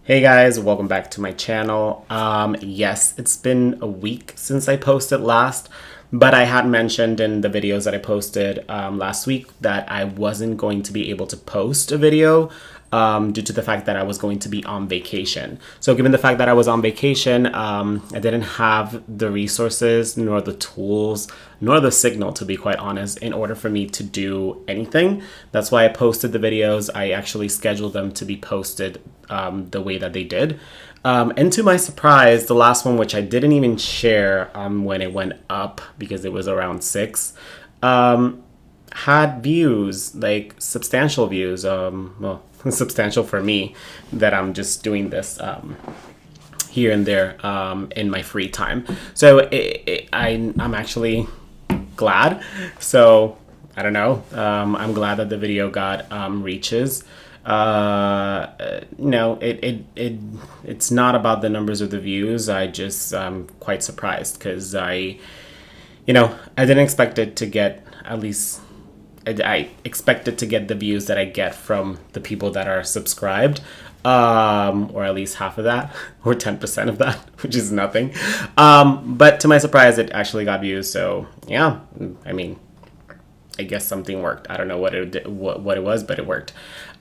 Hey guys, welcome back to my channel. Yes, it's been a week since I posted last, but I had mentioned in the videos that I posted last week that I wasn't going to be able to post a video due to the fact that I was going to be on vacation. So given the fact that I was on vacation, I didn't have the resources, nor the tools, nor the signal, to be quite honest, in order for me to do anything. That's why I posted the videos. I actually scheduled them to be posted the way that they did. And to my surprise, the last one, which I didn't even share when it went up because it was around 6, had views, like substantial views. Well, substantial for me that I'm just doing this here and there in my free time. So I'm actually glad. So I don't know. I'm glad that the video got reaches. No, it's not about the numbers or the views. I just quite surprised because I didn't expect it to get at least. I expected to get the views that I get from the people that are subscribed, or at least half of that, or 10% of that, which is nothing. But to my surprise, it actually got views. So yeah, I mean, I guess something worked. I don't know what it was, but it worked.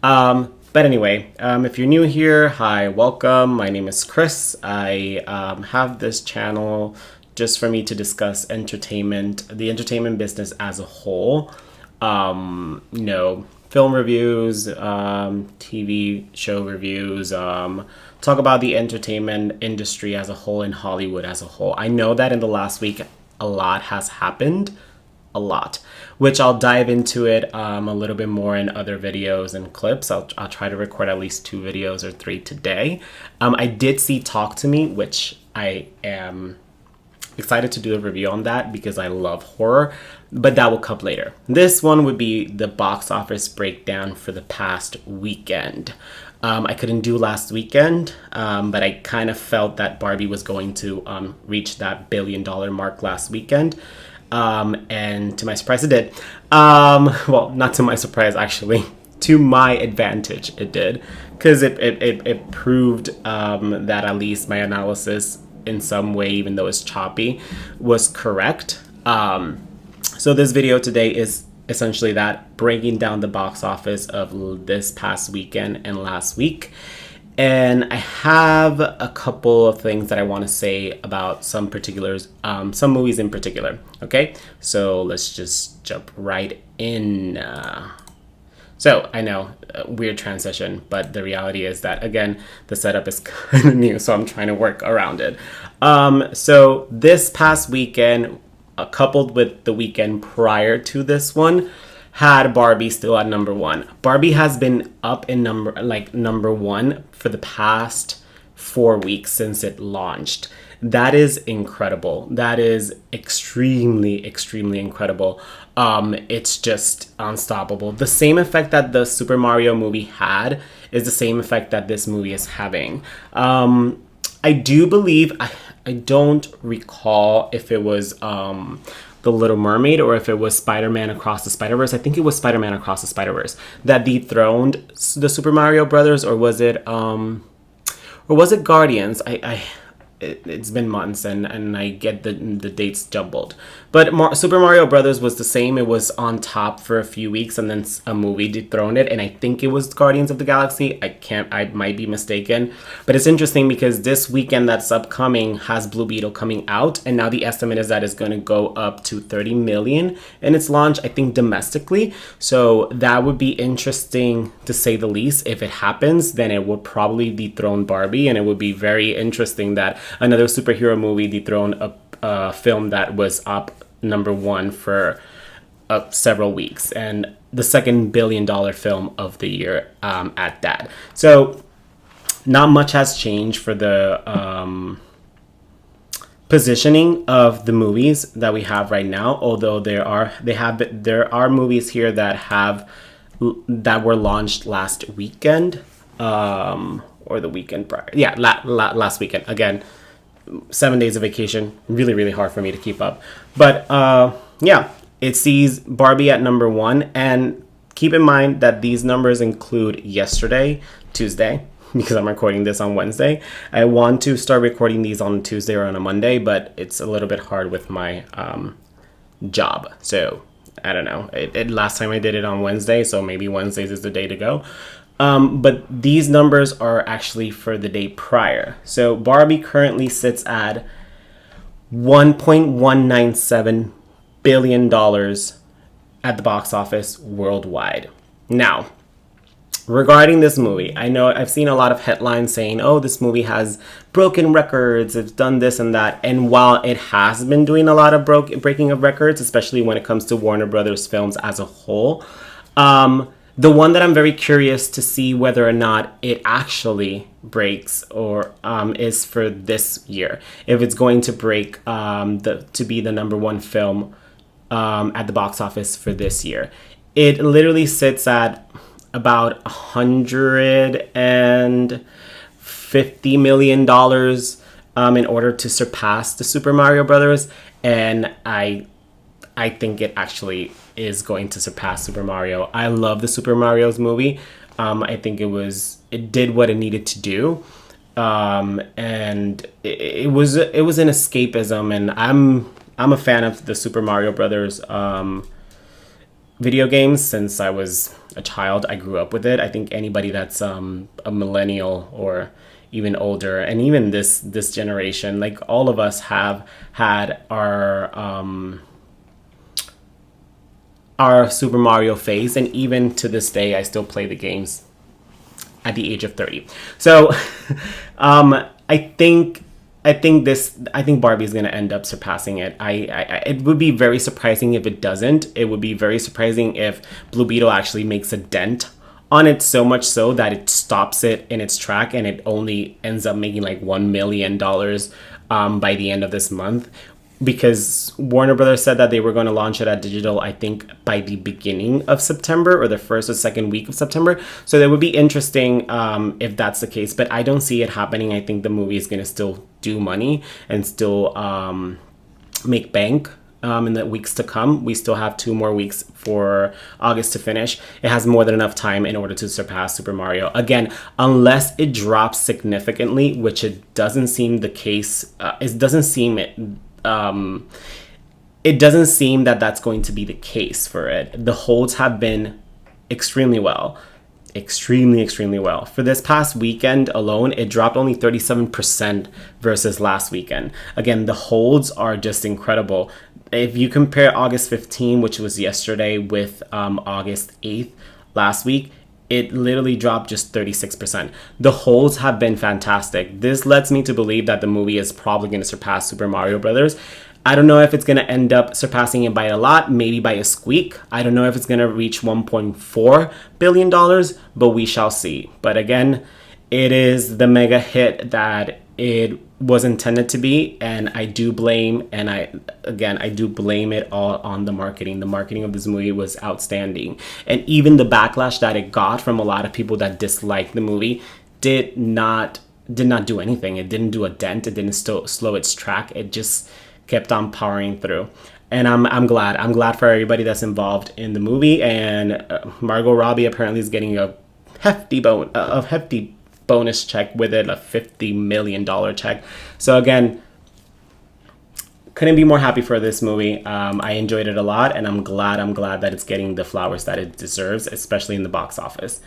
But anyway, if you're new here, hi, welcome. My name is Chris. I have this channel just for me to discuss entertainment, the entertainment business as a whole. Film reviews, TV show reviews, talk about the entertainment industry as a whole in Hollywood as a whole. I know that in the last week, a lot has happened, which I'll dive into it a little bit more in other videos and clips. I'll try to record at least 2 videos or 3 today. I did see Talk to Me, which I am excited to do a review on that because I love horror, but that will come later. This one would be the box office breakdown for the past weekend. I couldn't do last weekend, but I kind of felt that Barbie was going to reach that $1 billion mark last weekend. And to my surprise, it did. Well, not to my surprise, actually. To my advantage, it did. Because it proved that at least my analysis in some way, even though it's choppy, was correct. So this video today is essentially that, breaking down the box office of this past weekend and last week. And I have a couple of things that I want to say about some particulars, some movies in particular. Okay, so let's just jump right in. So I know, weird transition, but the reality is that, again, the setup is kind of new, so I'm trying to work around it. So this past weekend, coupled with the weekend prior to this one, had Barbie still at number 1. Barbie has been up in number 1 for the past 4 weeks since it launched. That is incredible. That is extremely, extremely incredible. It's just unstoppable. The same effect that the Super Mario movie had is the same effect that this movie is having. I do believe, I don't recall if it was The Little Mermaid or if it was Spider-Man Across the Spider-Verse. I think it was Spider-Man Across the Spider-Verse that dethroned the Super Mario Brothers, or was it Guardians? It's been months and I get the dates jumbled. But Super Mario Brothers was the same. It was on top for a few weeks and then a movie dethroned it. And I think it was Guardians of the Galaxy. I might be mistaken. But it's interesting because this weekend that's upcoming has Blue Beetle coming out. And now the estimate is that it's going to go up to 30 million in its launch, I think domestically. So that would be interesting to say the least. If it happens, then it would probably dethrone Barbie. And it would be very interesting that another superhero movie dethroned a film that was up number 1 for several weeks, and the second $1 billion film of the year at that. So not much has changed for the positioning of the movies that we have right now, although there are movies here that were launched last weekend, or the weekend prior. Yeah, last weekend. Again, 7 days of vacation, really, really hard for me to keep up. But yeah, it sees Barbie at number 1. And keep in mind that these numbers include yesterday, Tuesday, because I'm recording this on Wednesday. I want to start recording these on Tuesday or on a Monday, but it's a little bit hard with my job. So I don't know. Last time I did it on Wednesday, so maybe Wednesdays is the day to go. But these numbers are actually for the day prior. So Barbie currently sits at $1.197 billion at the box office worldwide. Now, regarding this movie, I know I've seen a lot of headlines saying, oh, this movie has broken records, it's done this and that. And while it has been doing a lot of breaking of records, especially when it comes to Warner Brothers films as a whole, the one that I'm very curious to see whether or not it actually breaks or is for this year. If it's going to break to be the number one film at the box office for this year. It literally sits at about $150 million in order to surpass the Super Mario Brothers, and I think it actually is going to surpass Super Mario. I love the Super Mario's movie. I think it did what it needed to do, and it was an escapism, and I'm a fan of the Super Mario Brothers video games since I was a child. I grew up with it. I think anybody that's a millennial or even older, and even this generation, like all of us have had our Super Mario phase, and even to this day, I still play the games at the age of 30. So, I think Barbie's gonna end up surpassing it. It would be very surprising if it doesn't. It would be very surprising if Blue Beetle actually makes a dent on it, so much so that it stops it in its track and it only ends up making like $1 million by the end of this month. Because Warner Brothers said that they were going to launch it at digital, I think, by the beginning of September or the first or second week of September. So that would be interesting if that's the case. But I don't see it happening. I think the movie is going to still do money and still make bank in the weeks to come. We still have 2 more weeks for August to finish. It has more than enough time in order to surpass Super Mario. Again, unless it drops significantly, which it doesn't seem the case. It doesn't seem that that's going to be the case for it. The holds have been extremely well. Extremely well. For this past weekend alone, it dropped only 37% versus last weekend. Again, the holds are just incredible. If you compare August 15, which was yesterday, with August 8th last week, it literally dropped just 36%. The holds have been fantastic. This lets me to believe that the movie is probably going to surpass Super Mario Brothers. I don't know if it's going to end up surpassing it by a lot, maybe by a squeak. I don't know if it's going to reach $1.4 billion, but we shall see. But again, it is the mega hit that it was intended to be, and I do blame it all on the marketing. The marketing of this movie was outstanding, and even the backlash that it got from a lot of people that disliked the movie did not do anything. It didn't do a dent. It didn't slow its track. It just kept on powering through, and I'm glad for everybody that's involved in the movie. And Margot Robbie apparently is getting a hefty bonus check with it, a $50 million check. So again, couldn't be more happy for this movie. I enjoyed it a lot, and I'm glad that it's getting the flowers that it deserves, especially in the box office.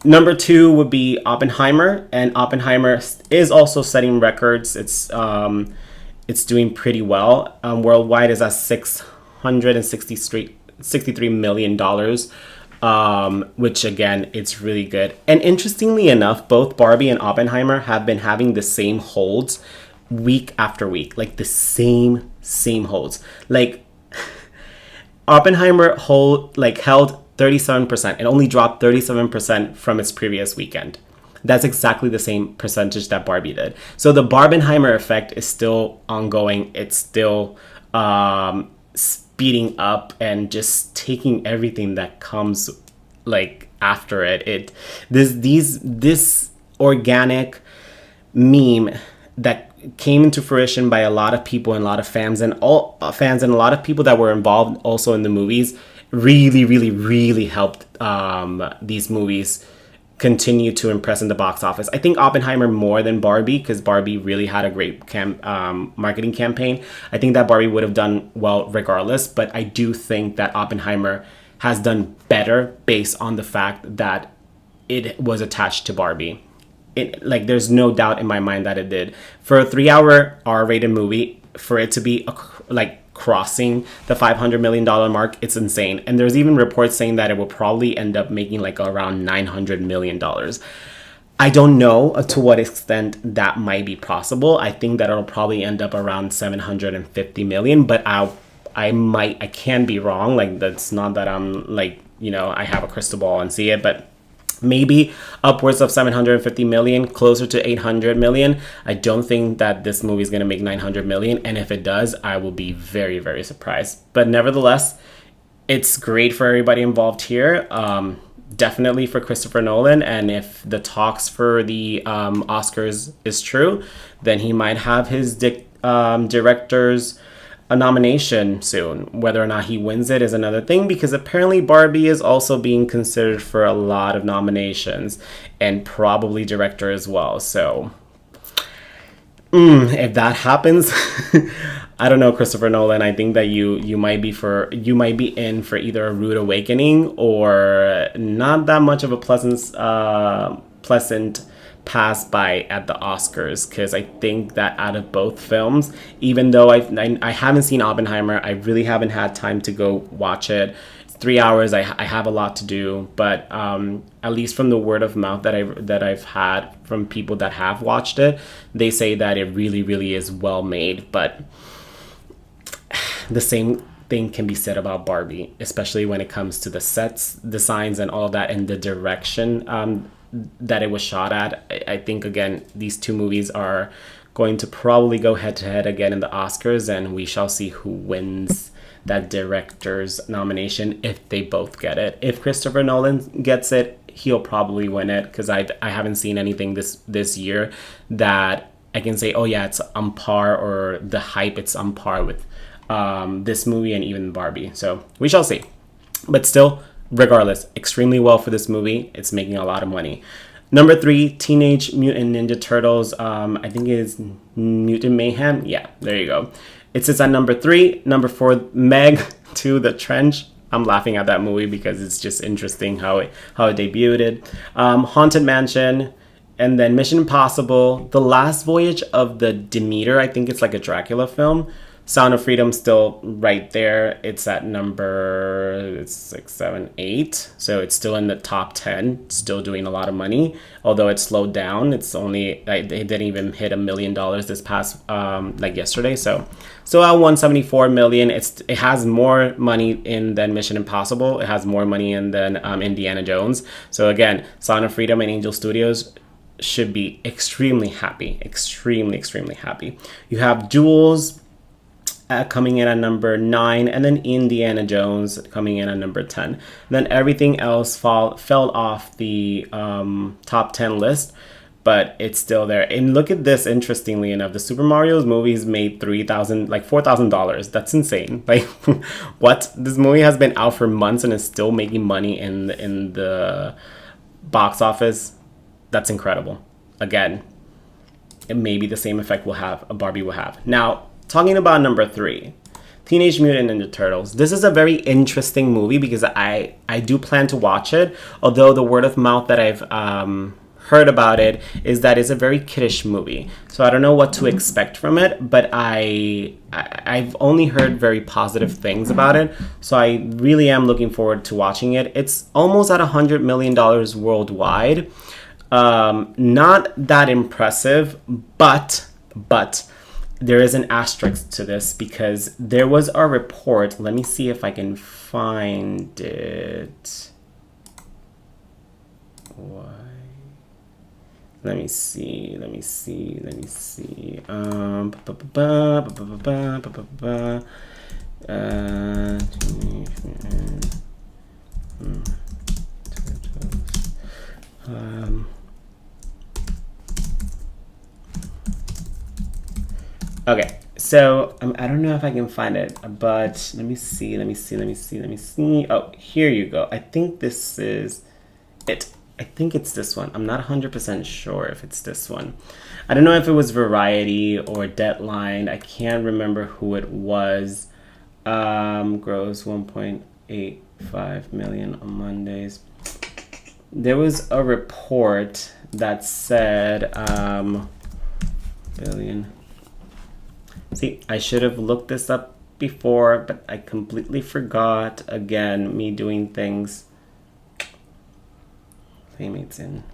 Number 2 would be Oppenheimer, and Oppenheimer is also setting records. It's doing pretty well. Worldwide is at $663 million. Which again, it's really good. And interestingly enough, both Barbie and Oppenheimer have been having the same holds week after week, like the same holds. Like Oppenheimer held 37%. It only dropped 37% from its previous weekend. That's exactly the same percentage that Barbie did. So the Barbenheimer effect is still ongoing. It's still speeding up and just taking everything that comes like after it. This organic meme that came into fruition by a lot of people and a lot of fans and a lot of people that were involved also in the movies really helped these movies continue to impress in the box office. I think Oppenheimer more than Barbie, because Barbie really had a great marketing campaign. I think that Barbie would have done well regardless, but I do think that Oppenheimer has done better based on the fact that it was attached to Barbie. Like, there's no doubt in my mind that it did. For a 3-hour R-rated movie, for it to be crossing the $500 million mark, it's insane. And there's even reports saying that it will probably end up making like around $900 million. I don't know to what extent that might be possible. I think that it'll probably end up around 750 million, but I can be wrong. Like, that's not that I'm like, I have a crystal ball and see it, but maybe upwards of 750 million, closer to 800 million. I don't think that this movie is going to make 900 million. And if it does, I will be very, very surprised. But nevertheless, it's great for everybody involved here. Definitely for Christopher Nolan. And if the talks for the Oscars is true, then he might have his director's a nomination soon. Whether or not he wins it is another thing, because apparently Barbie is also being considered for a lot of nominations and probably director as well. So if that happens, I don't know, Christopher Nolan. I think that you might be in for either a rude awakening or not that much of a pleasant pass by at the Oscars, because I think that out of both films, even though I haven't seen Oppenheimer, I really haven't had time to go watch it. It's 3 hours. I have a lot to do, but at least from the word of mouth that I've had from people that have watched it, they say that it really, really is well made. But the same thing can be said about Barbie, especially when it comes to the sets, designs, and all of that, and the direction that it was shot at. I think, again, these two movies are going to probably go head to head again in the Oscars, and we shall see who wins that director's nomination if they both get it. If Christopher Nolan gets it, he'll probably win it, because I haven't seen anything this year that I can say, oh yeah, it's on par, or the hype, it's on par with this movie and even Barbie. So we shall see. But still, regardless, extremely well for this movie. It's making a lot of money. Number 3, Teenage Mutant Ninja Turtles. I think it is Mutant Mayhem. Yeah, there you go. It sits at number 3. Number 4, Meg 2, The Trench. I'm laughing at that movie because it's just interesting how it debuted. Haunted Mansion, and then Mission Impossible, The Last Voyage of the Demeter. I think it's like a Dracula film. Sound of Freedom still right there. It's at number 6, 7, 8. So it's still in the top 10, still doing a lot of money. Although it slowed down. It's only, it didn't even hit $1 million this past, yesterday. So still at 174 million. It has more money in than Mission Impossible. It has more money in than Indiana Jones. So again, Sound of Freedom and Angel Studios should be extremely happy. Extremely, extremely happy. You have Jules coming in at number 9, and then Indiana Jones coming in at number 10. Then everything else fell off the top 10 list, but it's still there. And look at this, interestingly enough, the Super Mario's movies made $4,000. That's insane. Like, what? This movie has been out for months and is still making money in the box office. That's incredible. Again, it may be the same effect Barbie will have. Now, talking about number 3, Teenage Mutant Ninja Turtles. This is a very interesting movie because I do plan to watch it, although the word of mouth that I've heard about it is that it's a very kiddish movie. So I don't know what to expect from it, but I've only heard very positive things about it. So I really am looking forward to watching it. It's almost at $100 million worldwide. Not that impressive, but there is an asterisk to this, because there was a report. Let me see if I can find it. Why? Let me see. Okay, so I don't know if I can find it, but let me see. Oh, here you go. I think this is it. I think it's this one. I'm not 100% sure if it's this one. I don't know if it was Variety or Deadline. I can't remember who it was. Gross 1.85 million on Mondays. There was a report that said billion. See, I should have looked this up before, but I completely forgot. Again, me doing things. Playmates in.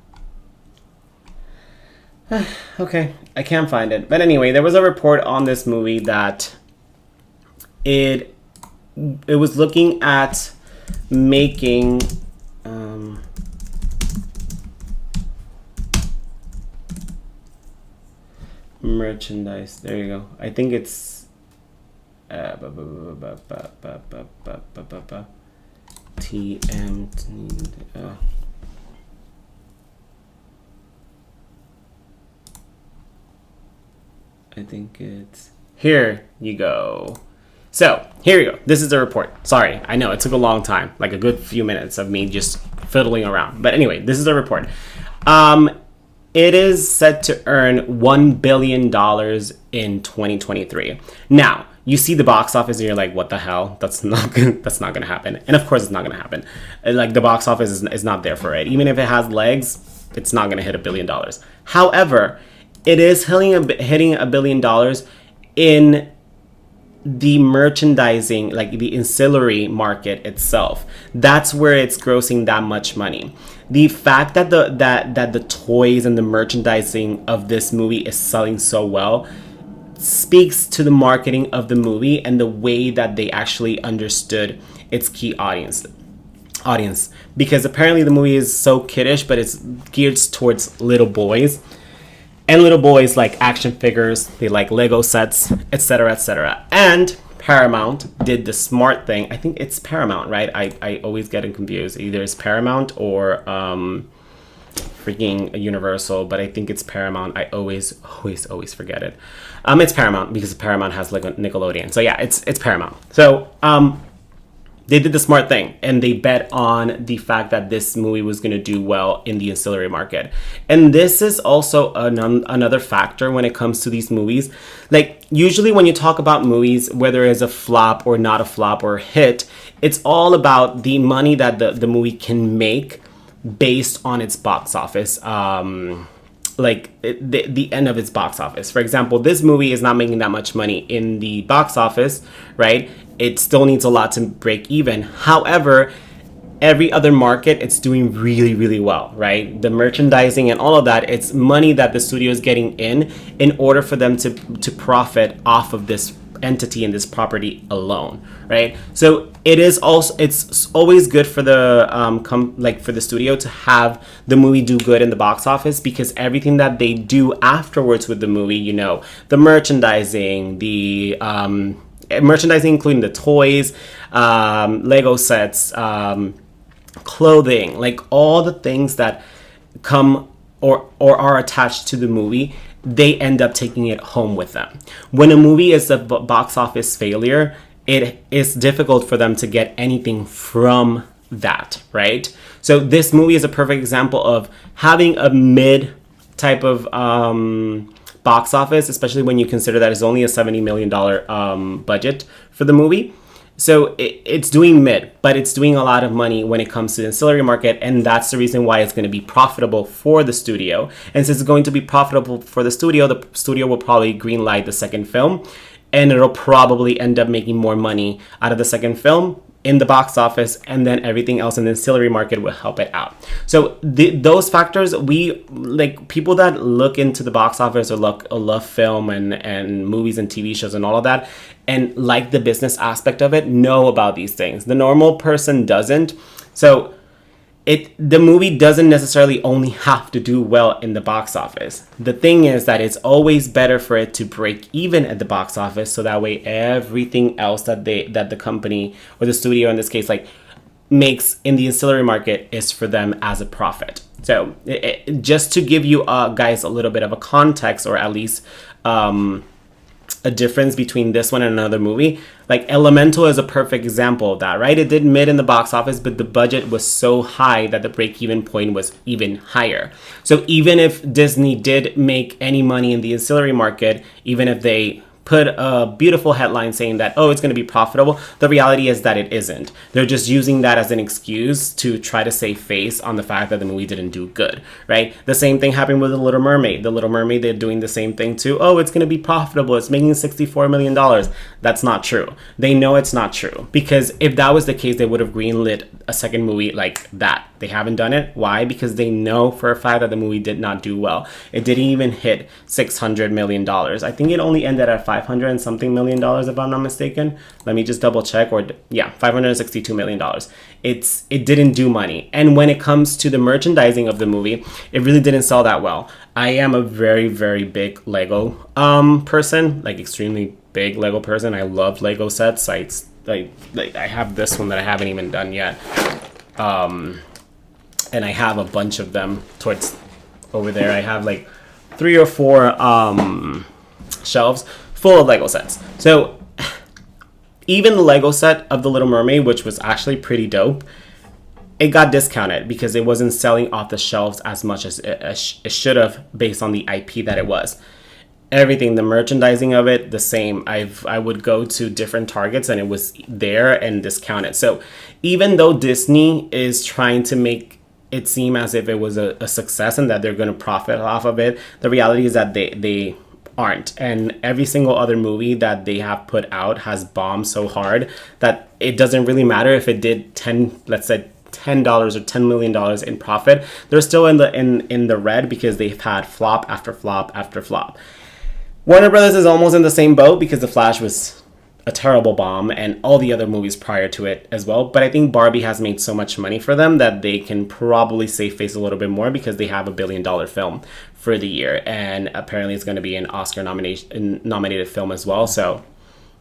Okay, I can't find it. But anyway, there was a report on this movie that it was looking at making merchandise. There you go. I think it's TM. I think it's here. You go. So here you go. This is the report. Sorry, I know it took a long time, like a good few minutes of me just fiddling around. But anyway, this is the report. It is set to earn $1 billion in 2023. Now, you see the box office and you're like, what the hell? That's not gonna happen. And of course it's not gonna happen. Like the box office is not there for it. Even if it has legs, it's not gonna hit $1 billion. However, it is hitting $1 billion in the merchandising, like the ancillary market itself. That's where it's grossing that much money. The fact that the toys and the merchandising of this movie is selling so well speaks to the marketing of the movie and the way that they actually understood its key audience, because apparently the movie is so kiddish, but it's geared towards little boys. And little boys like action figures, they like Lego sets, etc., etc. And Paramount did the smart thing. I think it's Paramount, right? I always get it confused. Either it's Paramount or freaking Universal, but I think it's Paramount. I always forget it. It's Paramount because Paramount has like a Nickelodeon. So yeah, it's Paramount. So they did the smart thing and they bet on the fact that this movie was going to do well in the ancillary market. And this is also another factor when it comes to these movies. Like usually when you talk about movies, whether it's a flop or not a flop or a hit, it's all about the money that the movie can make based on its box office. The end of its box office. For example, this movie is not making that much money in the box office, right? It still needs a lot to break even. However, every other market, it's doing really, really well, right? The merchandising and all of that, it's money that the studio is getting in order for them to profit off of this entity and this property alone, right? So it's always good for the for the studio to have the movie do good in the box office, because everything that they do afterwards with the movie, you know, the merchandising, merchandising including the toys, Lego sets, clothing, like all the things that come or are attached to the movie, they end up taking it home with them. When a movie is a box office failure, it is difficult for them to get anything from that, right? So this movie is a perfect example of having a mid type of box office, especially when you consider that it's only a $70 million budget for the movie. So it's doing mid, but it's doing a lot of money when it comes to the ancillary market, and that's the reason why it's going to be profitable for the studio. And since it's going to be profitable for the studio will probably greenlight the second film, and it'll probably end up making more money out of the second film in the box office, and then everything else in the ancillary market will help it out. So those factors, people that look into the box office or love film and movies and TV shows and all of that, and like the business aspect of it, know about these things. The normal person doesn't. So the movie doesn't necessarily only have to do well in the box office. The thing is that it's always better for it to break even at the box office, so that way everything else that the company or the studio in this case makes in the ancillary market is for them as a profit. So just to give you guys a little bit of a context, or at least a difference between this one and another movie. Like Elemental is a perfect example of that, right? It did mid in the box office, but the budget was so high that the break-even point was even higher. So even if Disney did make any money in the ancillary market, even if they put a beautiful headline saying that, oh, it's going to be profitable, the reality is that it isn't. They're just using that as an excuse to try to save face on the fact that the movie didn't do good, right? The same thing happened with The Little Mermaid. The Little Mermaid, they're doing the same thing too. Oh, it's going to be profitable. It's making $64 million. That's not true. They know it's not true, because if that was the case, they would have greenlit a second movie like that. They haven't done it. Why? Because they know for a fact that the movie did not do well. It didn't even hit $600 million. I think it only ended at 500 and something million dollars, if I'm not mistaken. Let me just double check. Or yeah, $562 million. It didn't do money. And when it comes to the merchandising of the movie, it really didn't sell that well. I am a very, very big Lego person, like extremely big Lego person. I love Lego sets. I have this one that I haven't even done yet. And I have a bunch of them towards over there. I have like 3 or 4 shelves full of Lego sets. So even the Lego set of The Little Mermaid, which was actually pretty dope, it got discounted because it wasn't selling off the shelves as much as it should have based on the IP that it was. Everything, the merchandising of it, the same. I would go to different Targets and it was there and discounted. So even though Disney is trying to make it seem as if it was a success and that they're going to profit off of it, the reality is that they aren't. And every single other movie that they have put out has bombed so hard that it doesn't really matter if it did $10 or $10 million in profit. They're still in the red because they've had flop after flop after flop. Warner Brothers is almost in the same boat because The Flash was a terrible bomb and all the other movies prior to it as well. But I think Barbie has made so much money for them that they can probably save face a little bit more because they have $1 billion film for the year. And apparently it's going to be an Oscar nominated film as well. So,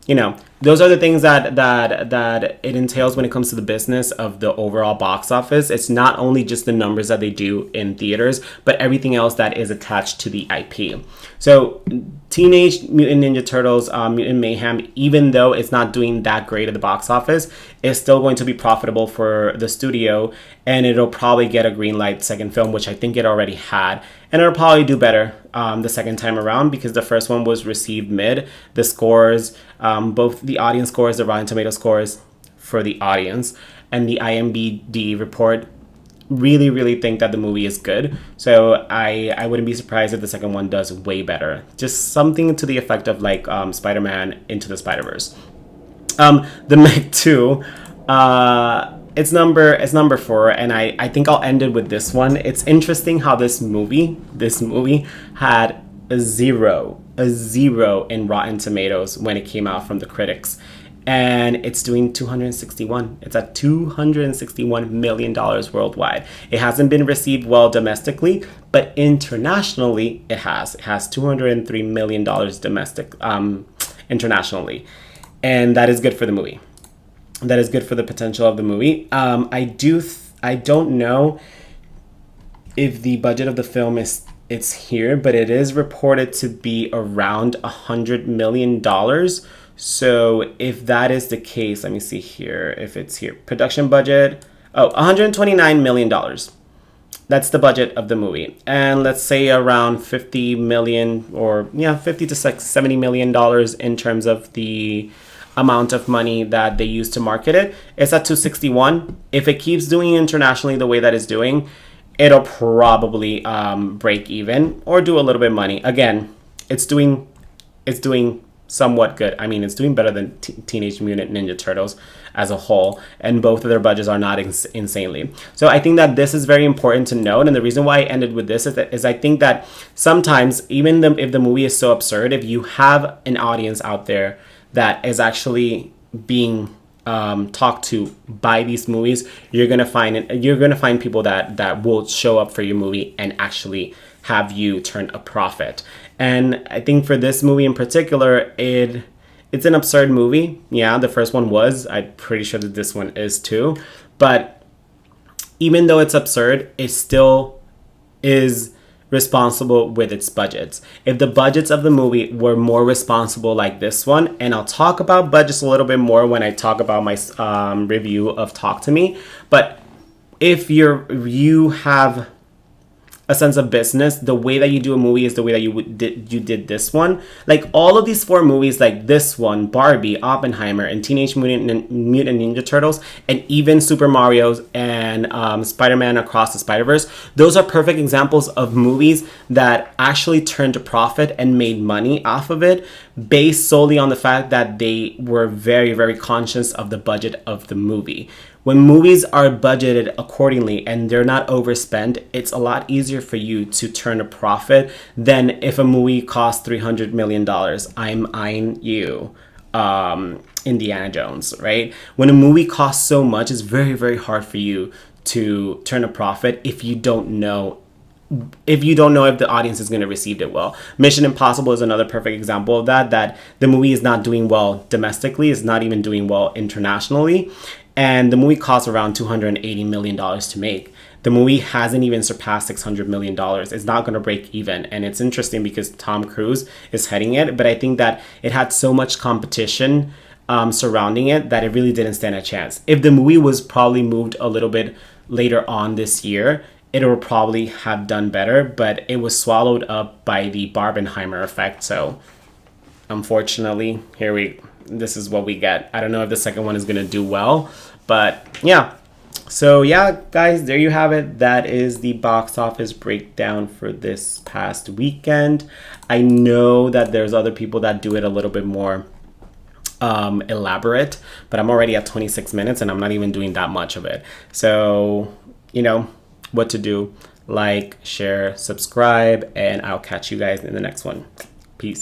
you know, those are the things that it entails when it comes to the business of the overall box office. It's not only just the numbers that they do in theaters, but everything else that is attached to the IP. So Teenage Mutant Ninja Turtles Mutant Mayhem, even though it's not doing that great at the box office, is still going to be profitable for the studio, and it'll probably get a green light second film, which I think it already had. And it'll probably do better the second time around because the first one was received mid. The scores, both the audience scores, the Rotten Tomato scores for the audience, and the IMDb report really, really think that the movie is good. So I wouldn't be surprised if the second one does way better. Just something to the effect of like Spider-Man Into the Spider-Verse. The Meg 2, it's number 4, and I think I'll end it with this one. It's interesting how this movie had a zero in Rotten Tomatoes when it came out from the critics. And it's doing 261. It's at $261 million worldwide. It hasn't been received well domestically, but internationally it has. It has $203 million domestic internationally. And that is good for the movie. That is good for the potential of the movie. I don't know if the budget of the film it's here, but it is reported to be around $100 million. So if that is the case, let me see here. If it's here, production budget, $129 million. That's the budget of the movie. And let's say around 50 million or 50 to $70 million in terms of the amount of money that they use to market it. It's at 261. If it keeps doing internationally the way that it's doing, it'll probably break even or do a little bit of money. Again, it's doing somewhat good. I mean, it's doing better than Teenage Mutant Ninja Turtles as a whole, and both of their budgets are not insanely. So I think that this is very important to note, and the reason why I ended with this is I think that sometimes, even if the movie is so absurd, if you have an audience out there that is actually being talked to by these movies, you're gonna find people that will show up for your movie and actually have you turn a profit. And I think for this movie in particular, it's an absurd movie. Yeah, the first one was. I'm pretty sure that this one is too. But even though it's absurd, it still is responsible with its budgets. If the budgets of the movie were more responsible like this one, and I'll talk about budgets a little bit more when I talk about my review of Talk to Me, but if you have a sense of business, the way that you do a movie is the way that you did this one. Like all of these 4 movies, like this one, Barbie, Oppenheimer, and Teenage Mutant Ninja Turtles, and even Super Mario's and Spider-Man Across the Spider-Verse, those are perfect examples of movies that actually turned a profit and made money off of it, based solely on the fact that they were very, very conscious of the budget of the movie. When movies are budgeted accordingly and they're not overspent, it's a lot easier for you to turn a profit than if a movie costs $300 million. I'm eyeing you, Indiana Jones, right? When a movie costs so much, it's very, very hard for you to turn a profit if you don't know if the audience is going to receive it well. Mission Impossible is another perfect example of that the movie is not doing well domestically, it's not even doing well internationally, and the movie costs around $280 million to make. The movie hasn't even surpassed $600 million. It's not going to break even. And it's interesting because Tom Cruise is heading it, but I think that it had so much competition surrounding it that it really didn't stand a chance. If the movie was probably moved a little bit later on this year, it will probably have done better, but it was swallowed up by the Barbenheimer effect. So unfortunately, this is what we get. I don't know if the second one is going to do well, but yeah. So yeah, guys, there you have it. That is the box office breakdown for this past weekend. I know that there's other people that do it a little bit more elaborate, but I'm already at 26 minutes and I'm not even doing that much of it. So, you know what to do. Like, share, subscribe, and I'll catch you guys in the next one. Peace.